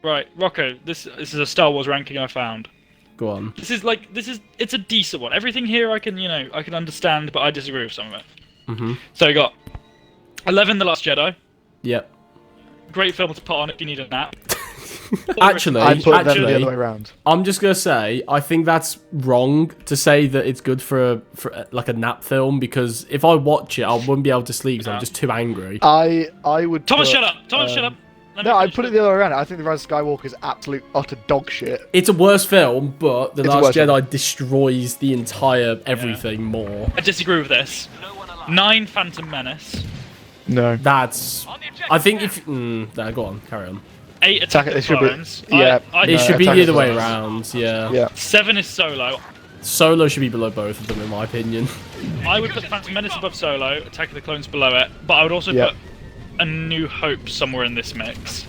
Right, Rocco. This is a Star Wars ranking I found. Go on. It's a decent one. Everything here I can understand, but I disagree with some of it. Mhm. So you got 11, The Last Jedi. Yep. Great film to put on if you need a nap. Actually, I'd put them the other way around. I'm just gonna say I think that's wrong to say that it's good for like a nap film, because if I watch it, I wouldn't be able to sleep because I'm just too angry. I would. Thomas, shut up! Thomas, shut up! No, I'd put it the other way around. I think The Rise of Skywalker is absolute utter dog shit. It's a worse film, but The It's a Last worse Jedi film. destroys the entire everything more. I disagree with this. 9, Phantom Menace. No. That's. I think if. No, go on, carry on. 8, Attack of the It should be- Clones. yeah, It should be Attack the of other the way Clones. around, yeah. Yeah. 7 is Solo. Solo should be below both of them, in my opinion. I would put Phantom Menace above Solo, Attack of the Clones below it, but I would also Yeah. put A New Hope somewhere in this mix.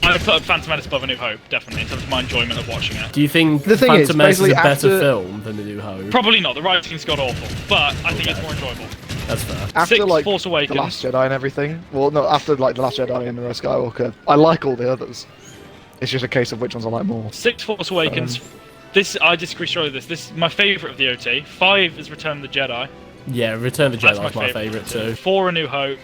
I would put Phantom Menace above A New Hope, definitely, in terms of my enjoyment of watching it. Do you think The thing is, Phantom Menace is a basically better after- film than The New Hope? Probably not, the writing's got awful, but I think it's more enjoyable. That's fair. After 6, like Force Awakens. The Last Jedi and everything. Well, no, after like The Last Jedi and The Rise of Skywalker, I like all the others. It's just a case of which ones I like more. 6, Force Awakens. This, I disagree strongly with this. This is my favourite of the OT. 5 is Return of the Jedi. Yeah, Return of the That's Jedi is my favourite too. 4, A New Hope.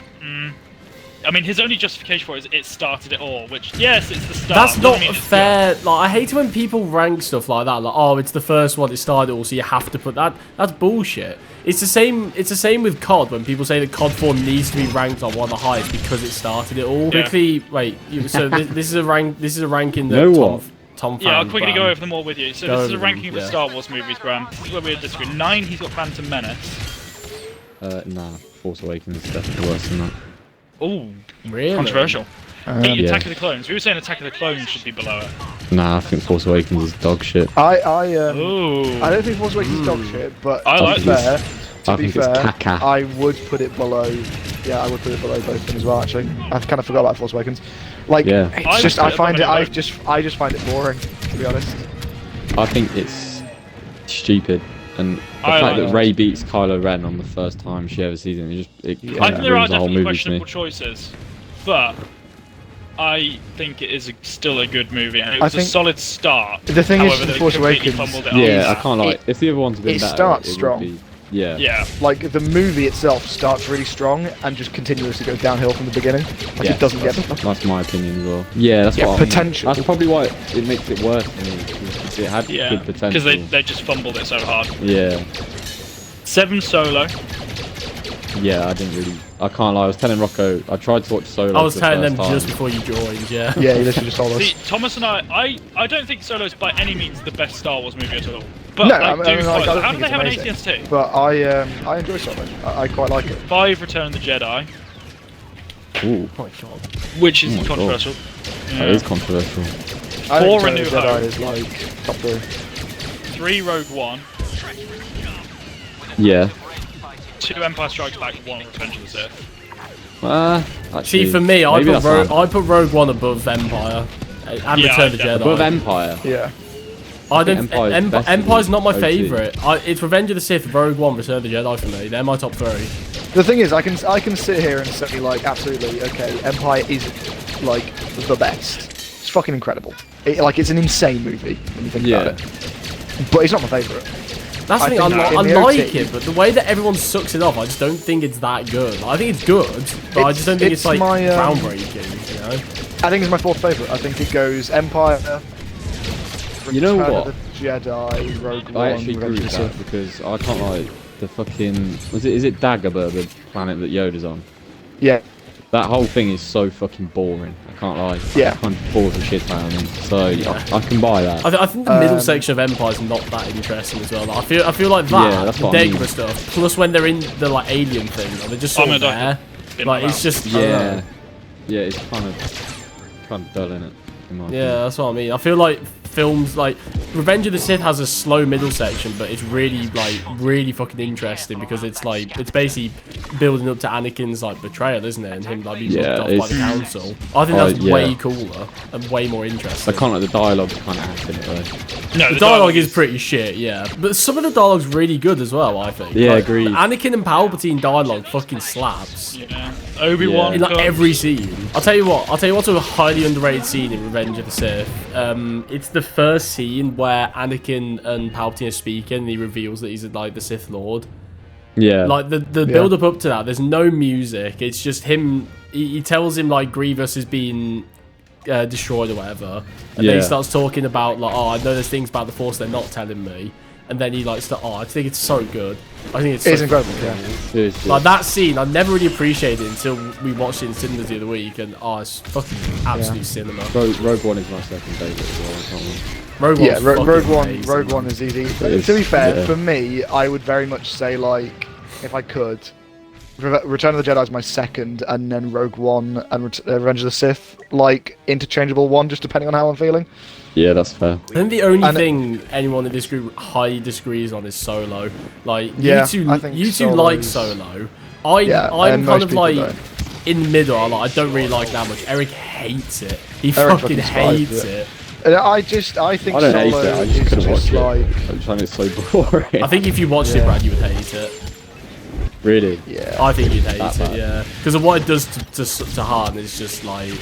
I mean, his only justification for it is it started it all, which, yes, it's the start. That's doesn't not mean it's fair. Like, I hate it when people rank stuff like that. Like, oh, it's the first one, it started it all, so you have to put that. That's bullshit. It's the same. It's the same with COD when people say that COD 4 needs to be ranked on one of the highest because it started it all. Yeah. Quickly, wait. So this is a rank. This is a ranking that No what? Tom Yeah, I'll found, quickly Bram. go over them all with you. So Go this is a over ranking of them, the yeah. Star Wars movies, Bram. This is where we disagree. 9, he's got Phantom Menace. Nah, Force Awakens is definitely worse than that. Ooh, Really? controversial. 8, Yeah. Attack of the Clones. We were saying Attack of the Clones should be below it. Nah, I think Force Awakens is dog shit. I Ooh. don't think Force Awakens is dog shit, but I to like be this. fair, I think it's caca. I would put it below. Yeah, I would put it below both of them as well. Actually, I kind of forgot about Force Awakens. Like, Yeah. it's I just would I put it find it. above I just find it boring, to be honest. I think it's stupid. And the I fact like that it. Rey beats Kylo Ren on the first time she ever sees him, it Yeah. I kind think of there are ruins the whole definitely movie to me. questionable choices, but I think it is still a good movie, and it I was a think- solid start. The thing is, However, they Force completely Awakens- fumbled it Yeah, up. I can't like. If the other ones had been it better, starts would strong. be- yeah. Yeah. Like the movie itself starts really strong and just continuously goes downhill from the beginning. Like Yeah, it doesn't get. That's my opinion as well. Yeah, that's Yeah, what potential. That's probably why it makes it worse for me. Because it had Yeah, good potential. because they just fumbled it so hard. Yeah, 7, Solo. yeah, I didn't really. I can't lie. I was telling Rocco. I tried to watch Solo. I was for the telling them first time. just before you joined. Yeah. Yeah, you literally just told us. See, Thomas and I don't think Solo's by any means the best Star Wars movie at all. But No, I I mean, do like, quite- I don't how think do they it's have an amazing. ATST? But I enjoy Solo. I quite like it. 5, Return of the Jedi, Ooh, Oh my god. which is Oh my God. controversial. that is controversial. I think 4, A Return New of the Jedi Hope. is like top 3. 3, Rogue One. Yeah. 2, Empire Strikes Back. 1, Revenge of the Sith. Actually, See, for me, I maybe put that's fine. I put Rogue One above Empire and Yeah, Return of the I Jedi. Above Empire. Yeah. I don't. Empire's best Empire's not my OT. favourite. It's Revenge of the Sith, Rogue One, Return of the Jedi for me. They're my top 3. The thing is, I can sit here and say like, absolutely, okay, Empire is like the best. It's fucking incredible. It's an insane movie when you think Yeah. about it. But it's not my favourite. That's I the thing. think I in the like OT it, but the way that everyone sucks it off, I just don't think it's that good. I think it's good, but I just don't think it's like my, groundbreaking. You know? I think it's my 4th favourite. I think it goes Empire. You know Return what? of the Jedi, Rogue One, I actually agree Revenge with of the that Sith. because I can't like the fucking. Is it Dagobah, the planet that Yoda's on? Yeah. That whole thing is so fucking boring. I can't lie. Yeah. I kind of bores the shit out of me. So I can buy that. I think the middle section of Empire is not that interesting as well. Like, I feel like that, Yeah, that's the what I mean. Dagobah stuff, plus when they're in the like alien thing, like, they're just sort of there. Like it's just Yeah. Yeah, it's kind of dull in it. yeah, that's what I mean. I feel like films like Revenge of the Sith has a slow middle section, but it's really really fucking interesting because it's like it's basically building up to Anakin's like betrayal, isn't it, and him like being locked off by the council. I think that's way cooler and way more interesting. I can't like the dialogue kind of acting though. No, The dialogue is pretty shit, yeah, but some of the dialogue's really good as well. I think. Yeah, like, agreed. Anakin and Palpatine dialogue fucking slaps. Yeah. Obi-Wan. In like every scene. I'll tell you what's a highly underrated scene in Revenge of the Sith. It's the first scene where Anakin and Palpatine are speaking and he reveals that he's like the Sith Lord. Yeah. Like the build up to that, there's no music. It's just him. He tells him like Grievous is being destroyed or whatever, and then he starts talking about like, oh, I know there's things about the Force they're not telling me. And then he like, I think it's so good. I think it's so incredible. Yeah. Like that scene, I never really appreciated it until we watched it in cinemas the other week, and it's fucking absolute cinema. Rogue One is my second favourite as well. I can't remember. Rogue One is easy. To be fair, for me, I would very much say like, if I could, Return of the Jedi is my second, and then Rogue One and Revenge of the Sith, like interchangeable one, just depending on how I'm feeling. Yeah, that's fair. I think the only thing anyone in this group highly disagrees on is Solo. Like, you two like Solo. I'm kind of like in the middle. I don't really like that much. Eric hates it. He fucking hates it. I think I don't Solo hate it. I just couldn't watch like, it. I'm trying. It's so boring. I think if you watched it, Brad, you would hate it. Really? Yeah. I think you'd hate it, yeah. Because of what it does to Han is just like...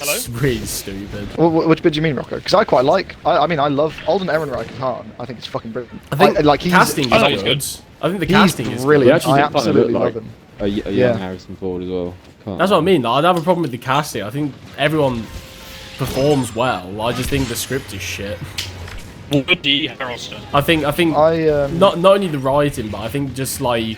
It's really stupid. Which bit do you mean, Rocco? Because I quite like... I mean, I love Alden Ehrenreich as Han. I think it's fucking brilliant. I think like, casting is good. I think the casting is really good. I absolutely love him. A young Harrison Ford as well. That's what I mean. I'd have a problem with the casting. I think everyone performs well. I just think the script is shit. Woody Harrelson. I think not only the writing, but I think just like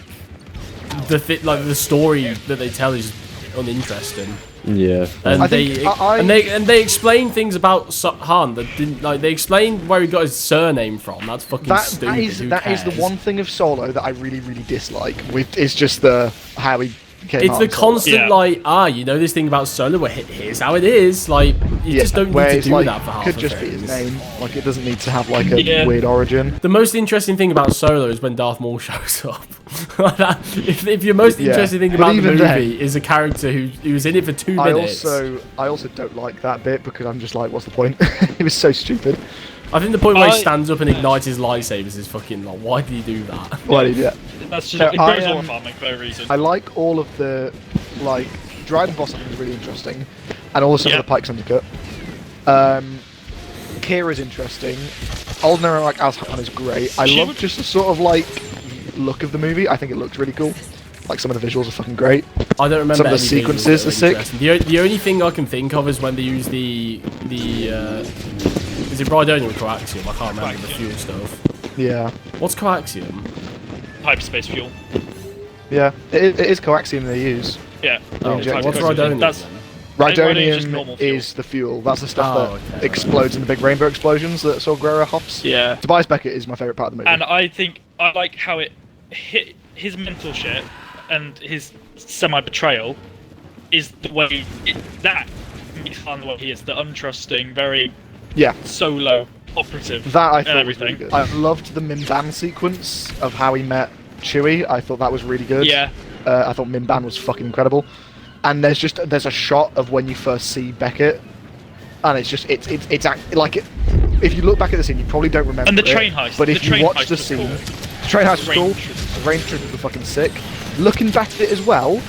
the story that they tell is uninteresting. Yeah. And they explain things about Han that didn't like. They explain where he got his surname from. That's fucking stupid. That is the one thing of Solo that I really dislike. It's just how he. It's the constant you know this thing about Solo. Well, here's how it is. Like you just don't need to do that for half. Could just be his name. Like it doesn't need to have like a weird origin. The most interesting thing about Solo is when Darth Maul shows up. if your most interesting thing about the movie is a character who's in it for 2 minutes. I also don't like that bit because I'm just like, what's the point? It was so stupid. I think the point where he stands up and ignites his lightsabers is fucking like, why did he do that? Why did he do that? That's just it grows horrifying for no reason. I like all of the Dryden Boss I think is really interesting, and also the Pike's Undercut. Kira's interesting. Alden Ehrenreich as Han is great. I love just the sort of like look of the movie. I think it looks really cool. Like some of the visuals are fucking great. I don't remember some of the sequences are sick. The only thing I can think of is when they use the is it Brydonium or coaxium? I can't remember the fuel stuff. Yeah. What's coaxium? Hyperspace fuel. Yeah, it is coaxium they use. Yeah. What's Rhydonium? Rhydonium is the fuel. That's the stuff that explodes in the big rainbow explosions that Saw Gerrera hops. Yeah. Tobias Beckett is my favourite part of the movie. And I think I like how it hit his mental shit and his semi-betrayal is the way that makes Han the way he is. The untrusting, very Solo operative. That I thought everything. Was really good. I loved the Mimban sequence of how he met Chewie. I thought that was really good. Yeah. I thought Mimban was fucking incredible. And there's a shot of when you first see Beckett, and it's like if you look back at the scene, you probably don't remember. And the train heist. But if you watch the scene, the train heist was cool. The range troopers were fucking sick. Looking back at it as well,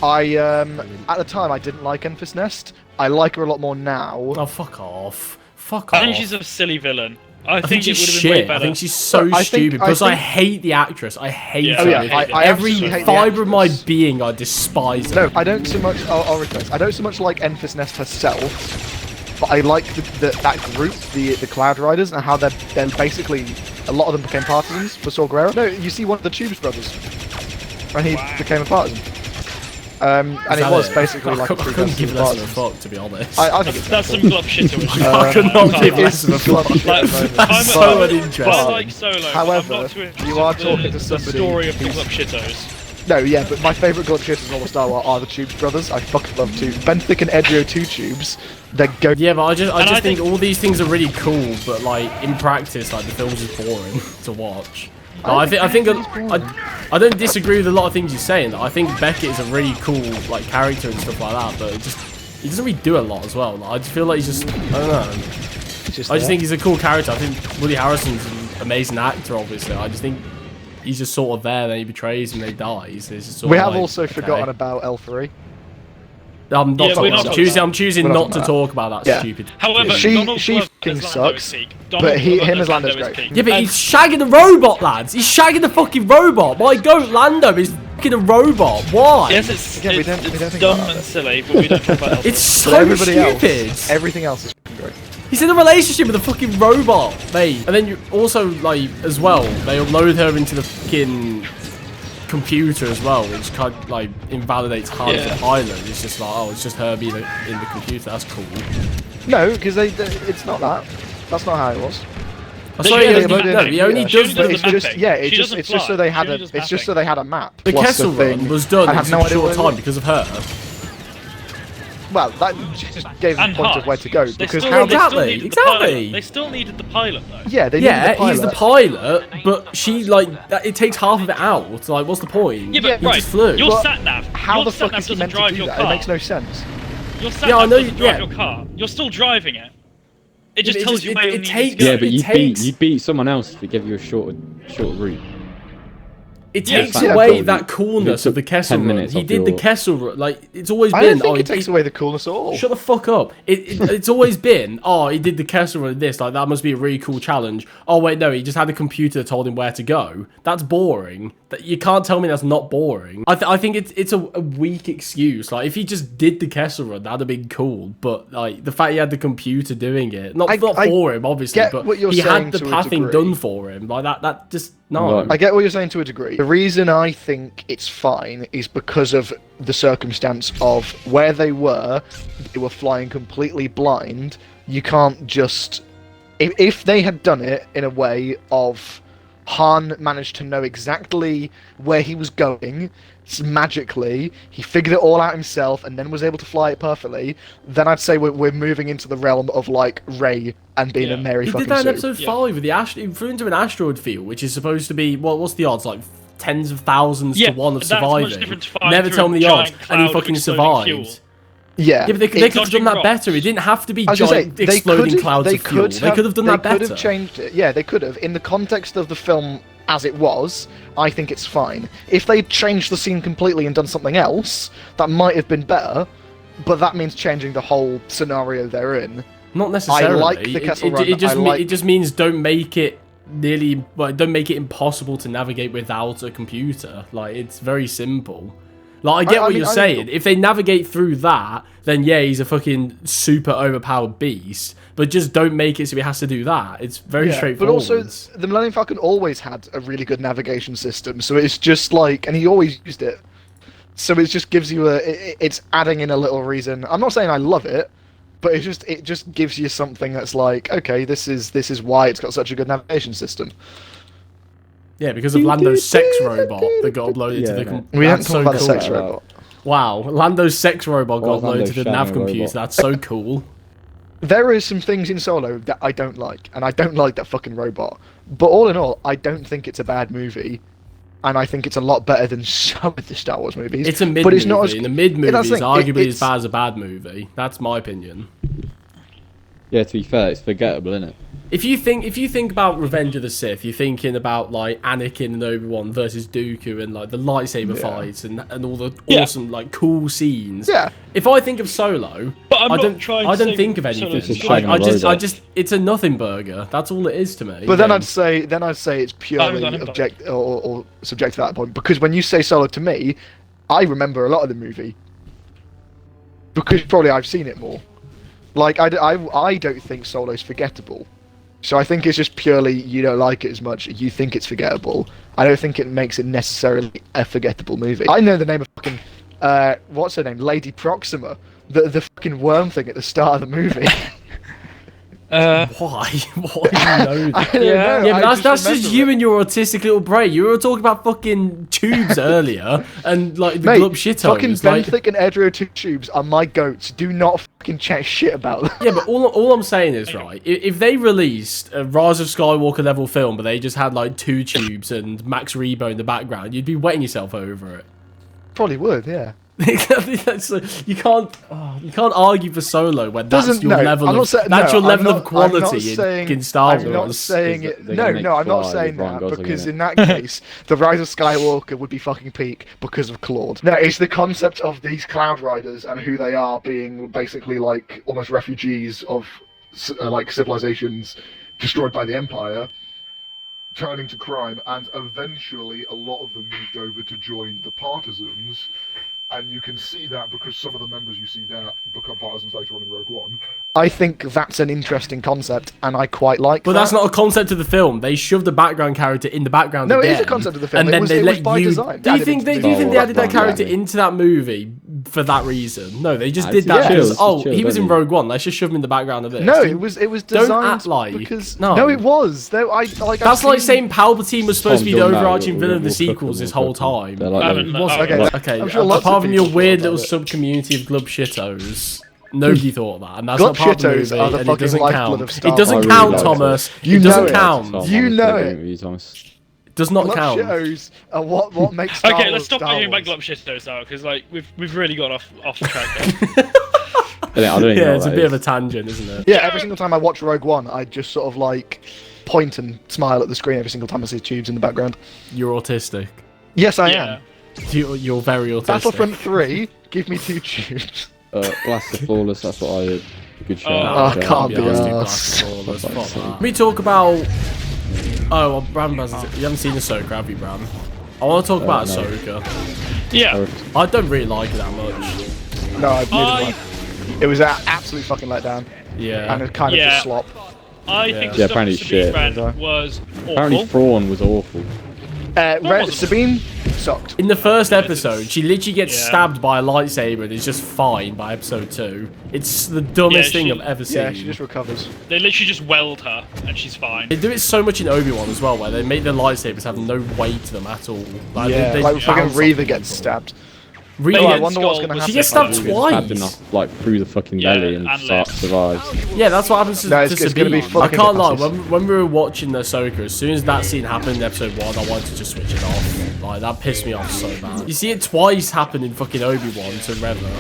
I at the time I didn't like Enfys Nest. I like her a lot more now. Oh, fuck off. I think she's a silly villain. I think it would have been way better. I think she's so stupid because I hate the actress. I hate her. I every fibre of my being, I despise her. No, I don't so much. I'll retrace. I don't so much like Enfys Nest herself, but I like that group, the Cloud Riders, and how they're basically a lot of them became partisans for Saw Gerrera. No, you see one of the Tubes brothers, and he became a partisan. And it was basically like I couldn't give less of a fuck, to be honest. I think that's some glove shit. I could not give less of a fuck. That's so uninteresting. I like Solo. However, you are talking to somebody. The story of the glove shittos. No, yeah, but my favourite gun chases in all of Star Wars are the Tubes brothers. I fucking love two. Benthic and Edrio 2 Tubes. They're go. Yeah, but I just think all these things are really cool, but like in practice, like the film's just boring to watch. Like, I don't disagree with a lot of things you're saying. I think Beckett is a really cool like character and stuff like that, but he doesn't really do a lot as well. Like, I just feel like he's just, I don't know. I just think he's a cool character. I think Woody Harrelson's an amazing actor, obviously. I just think he's just sort of there, then he betrays and then he dies. It's just sort We of have like, also okay. forgotten about L3. I'm not talking. I'm choosing We're not not to talk about that Yeah. stupid. However, She Donald Glover fucking as Lando is sucks, peak. but Donald Glover him as Lando Lando's is great. peak. Yeah, but And- he's shagging the robot, lads. He's shagging the fucking robot. My goat Lando is fucking a robot. Why? Yes, it's, Again, we it's, don't it's think dumb about and it. silly, but we don't talk about It's Elton. But so everybody stupid. else, everything else is fucking great. He's in a relationship with a fucking robot, mate. And then you also, like, as well, they upload her into the fucking computer as well, which kind of, like, invalidates Han as Yeah. a pilot. It's just like, oh, it's just her being in the computer. That's cool. No, because it's not that. That's not how it was. I They swear should he have only, the no, mapping. he only She does only the... does It's the just mapping. yeah, She it's doesn't just so fly. they had She a only does it's just so mapping. they had a map. The plus Kessel thing. Run was done I in have such no a idea short what it time was. because of her. Well, that she just gave them And points Han. of where to go They because still- how they still Exactly, needed the exactly. pilot. They still needed the pilot, though. yeah they Yeah, needed the he's the pilot, but she, like, it takes half of it out. Like, what's the point? Yeah, but he right, just flew. your But sat nav. how your the sat fuck nav is he doesn't meant to drive do your that? car. It makes no sense. Your sat Yeah, I nav know doesn't drive yeah. your car. You're still driving it. It just It tells just- you where it you need takes- to go. Yeah, but It you takes- beat someone else to give you a shorter route. It Yeah, takes yeah, away probably. that coolness It of the took Kessel 10 Run. minutes He off did the your- Kessel Run. Like, it's always I been... don't think he it takes away the coolness at all. Shut the fuck up. It's always been, oh, he did the Kessel Run this. Like, that must be a really cool challenge. Oh, wait, no, he just had a computer that told him where to go. That's boring. You can't tell me that's not boring. I think it's a weak excuse. Like, if he just did the Kessel Run, that'd have been cool. But, like, the fact he had the computer doing it, not I for him, obviously, get but what you're he saying had the to a pathing degree. done for him. Like, that just, no. Right. I get what you're saying to a degree. The reason I think it's fine is because of the circumstance of where they were flying completely blind. You can't just... If they had done it in a way of Han managed to know exactly where he was going, magically, he figured it all out himself and then was able to fly it perfectly, then I'd say we're moving into the realm of, like, Rey and being Yeah. a Mary He fucking did that in Sue. episode Yeah. 5 with the he flew into an asteroid field, which is supposed to be, what's the odds? Like tens of thousands Yeah, to one of that's much surviving. different to flying Never through tell a me the giant odds, and he cloud of fucking exploding survived. fuel. Yeah. Yeah, but they could have done dodging that rocks. better. It didn't have to be I was gonna giant say, they exploding could've- clouds they of fuel. They could have done that They better. could have changed it. Yeah, they could have. In the context of the film as it was, I think it's fine. If they'd changed the scene completely and done something else, that might have been better, but that means changing the whole scenario they're in. Not necessarily. like the Kessel Run, It just, I like- it just means don't make it don't make it impossible to navigate without a computer. Like, it's very simple. Like, I get I what mean, you're I saying. mean- If they navigate through that, then yeah, he's a fucking super overpowered beast. But just don't make it so he has to do that. It's very But straightforward. also, the Millennium Falcon always had a really good navigation system, so it's just like, and he always used it. So it just gives you it's adding in a little reason. I'm not saying I love it, but it just gives you something that's like, okay, this is why it's got such a good navigation system. Yeah, because of Lando's sex robot that got uploaded to Yeah, the... mate. We haven't That's talked so about the cool. sex Wow. robot. Wow, Lando's sex robot got Or uploaded Lando's to the shadow nav robot. computer. That's so cool. There is some things in Solo that I don't like, and I don't like that fucking robot. But all in all, I don't think it's a bad movie, and I think it's a lot better than some of the Star Wars movies. It's a mid but movie, it's not as, and the mid movie that's is the thing, arguably it's- as bad as a bad movie. That's my opinion. Yeah, to be fair, it's forgettable, isn't it? If you think about Revenge of the Sith, you're thinking about like Anakin and Obi-Wan versus Dooku and like the lightsaber fights and all the Yeah. awesome like cool scenes. Yeah. If I think of Solo, But I'm I not don't trying I to don't say think of Solo's anything. It's a Like, shame I robot. just it's a nothing burger. That's all it is to me. But then Yeah. I'd say it's purely I'm done. object or subject to that point, because when you say Solo to me, I remember a lot of the movie because probably I've seen it more. Like I don't think Solo's forgettable, so I think it's just purely you don't like it as much. You think it's forgettable. I don't think it makes it necessarily a forgettable movie. I know the name of fucking what's her name, Lady Proxima, the fucking worm thing at the start of the movie. Why? Why do you know that? I don't know, Yeah, I but that's just remember you it. and your autistic little brain. You were talking about fucking tubes earlier, and like the Mate, glub shitos. fucking Like, benthic and Edrio tubes are my goats. Do not fucking chat shit about them. yeah, but all I'm saying is, right, if they released a Rise of Skywalker level film, but they just had like 2 tubes and Max Rebo in the background, you'd be wetting yourself over it. Probably would, yeah. You can't argue for Solo when that's your level I'm not of saying- that's no, your level I'm of not- I'm not quality saying- in Star Wars. I'm not saying it. They're No, gonna make I'm not Fly saying with Ryan that Gosling because in in that case, the Rise of Skywalker would be fucking peak because of Claude. No, it's the concept of these Cloud Riders and who they are being basically like almost refugees of like civilizations destroyed by the Empire, turning to crime, and eventually a lot of them moved over to join the partisans. And you can see that because some of the members you see there become partisans later on in Rogue One. I think that's an interesting concept, and I quite like But that. that's not a concept of the film. They shoved the background character in the background. No, it is again, a concept of the film. And It then was- they it was let by you. design. Do you Added think into they? the Do you think they Star added that Wars character background. into that movie for that reason? No, they just Nah, did it's that chills, because it's chills, he was in don't you? Rogue One. Let's just shove him in the background of this. No, it was Don't designed act like because no. it was. Though I like. That's I've like seen- saying Palpatine was supposed to be the Tom, don't overarching know. villain of the We'll cook them, sequels this we'll whole cook them. time. They're like, I haven't- It wasn't- Okay, okay. I'm sure lots Apart of from your people weird thought little about it. sub community of glub shitos, nobody thought that, and that's Glub not part of the shitos movie, are the and it fucking doesn't lifeblood count. of Star It doesn't Wars. I really count, like Thomas. You It know doesn't it. count. Tom, You I'm know agreeing it. with you, Thomas. Does not Glub count. shitos are what makes Star Okay, Wars let's stop Star arguing about Wars. glub shitos now, because like we've really got off track here. I don't even know Yeah, what it's a that bit is. of a tangent, isn't it? Yeah, every single time I watch Rogue One, I just sort of like point and smile at the screen every single time I see tubes in the background. You're autistic. Yes, I Yeah. am. You're very autistic. Battlefront 3, give me 2 tubes. Blaster Flawless, that's what I did. Good show. Oh, Good show. can't be honest, dude, arsed. Blast Flawless, fuck that. Let me talk about. Oh, well, Bram hasn't. You haven't seen Ahsoka, have you, Bram? I want to talk about no. Ahsoka. Yeah. I don't really like it that much. No, I I- didn't. It was an absolute fucking letdown, Yeah. and it kind of Yeah. just slop. I Yeah. think Yeah, the stuff apparently that Sabine shit. ran was Apparently awful. Thrawn was awful. wasn't. Sabine sucked. In the first episode, she literally gets Yeah. stabbed by a lightsaber and is just fine by episode 2. It's the dumbest Yeah, thing she- I've ever seen. Yeah, she just recovers. They literally just weld her, and she's fine. They do it so much in Obi-Wan as well, where they make their lightsabers have no weight to them at all. Like, Yeah, they like bounce fucking off Reva people. gets stabbed. Reva Oh, I gets- wonder what's gonna was happen. She gets sick stabbed on She her. gets stabbed twice. enough, like through the fucking Yeah, belly and and survives. Yeah, that's what happens to, No, to it's gonna be Sabine. I fucking can't lie, hypnosis. when we were watching Ahsoka, as soon as that scene happened in episode 1, I wanted to just switch it off. Like, that pissed me off so bad. You see it twice happen in fucking Obi-Wan to Reva,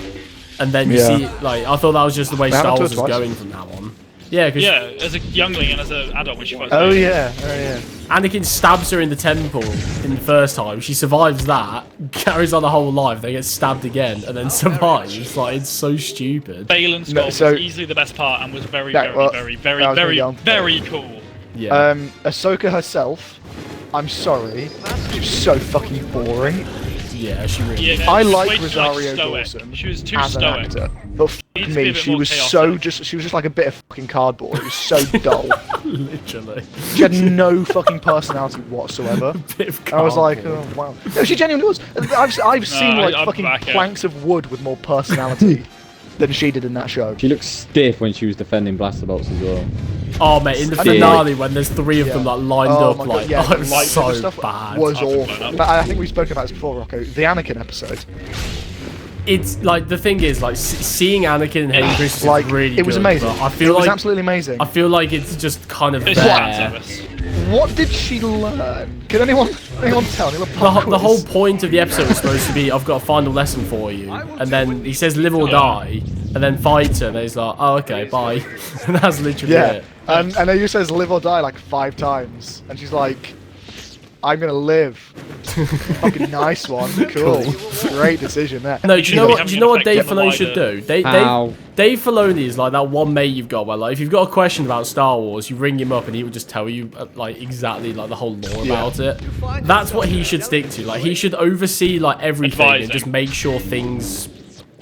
and then you Yeah. see, like, I thought that was just the way It happened Star to Wars her was twice. going from now on. Yeah, because Yeah, as a youngling and as an adult when she fights. Oh Vader. yeah, oh yeah. Anakin stabs her in the temple in the first time. She survives that, carries on the whole life, then gets stabbed again, and then survives. Like, it's so stupid. Balin's No, skull so- was easily the best part and was very, Yeah, very, well, very, that very, was very, really very cool. Yeah. Ahsoka herself, I'm sorry, she's so fucking boring Yeah, she really Yeah, I she was like way too, Rosario stoic. Dawson She was too as an stoic. actor, but Needs fuck to be a me, bit she more was chaotic. she was just like a bit of fucking cardboard. It was so dull. literally. She had no fucking personality whatsoever. Bit of I was like, cardboard. oh wow. No, she genuinely was. I've seen like I'm fucking back, yeah. planks of wood with more personality than she did in that show. She looked stiff when she was defending blaster bolts as well. Oh mate, in the I mean, finale when there's 3 of them like lined Oh up, my like God, yeah, oh, the it was lightsaber so stuff bad. was I've blown awful. up. But I think we spoke about this before, Rocco. The Anakin episode. It's like the thing is like seeing Anakin and Hayden Christensen Like is really it was good, amazing. but I It feel was like absolutely amazing. I feel like it's just kind of It's there. fan service. What did she learn? Can anyone tell me? The whole point of the episode was supposed to be, I've got a final lesson for you, and then he says live or die, and then fights her, and he's like, oh okay, bye, and that's literally Yeah, it. and then you says live or die like 5 times, and she's like, I'm gonna live. Fucking nice one, cool, great decision there. No, do you know be what? having Do you an know what effect Dave on the Filoni should wider- do? Ow. Dave Filoni is like that one mate you've got. Where like, if you've got a question about Star Wars, you ring him up and he will just tell you like exactly like the whole lore Yeah. about it. That's what he should stick to. Like he should oversee like everything and Advising. just make sure things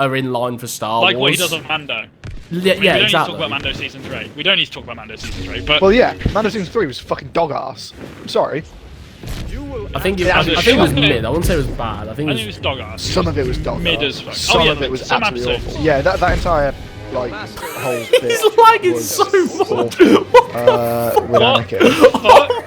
are in line for Star Like Wars. what he does on Mando. Yeah, We yeah, don't exactly. need to talk about Mando Season 3. We don't need to talk about Mando Season 3, but Well, yeah, Mando Season 3 was fucking dog ass. I'm sorry, I think it, Yeah, I think it was yeah. mid. I wouldn't say it was bad. I think I it think it was. was dog ass. some of it was dog Mid ass. as fuck. Some Oh, yeah, of it was some absolutely episodes. awful. Yeah, that entire like whole bit He's lagging was so much. awful, with What? Anakin. Fuck?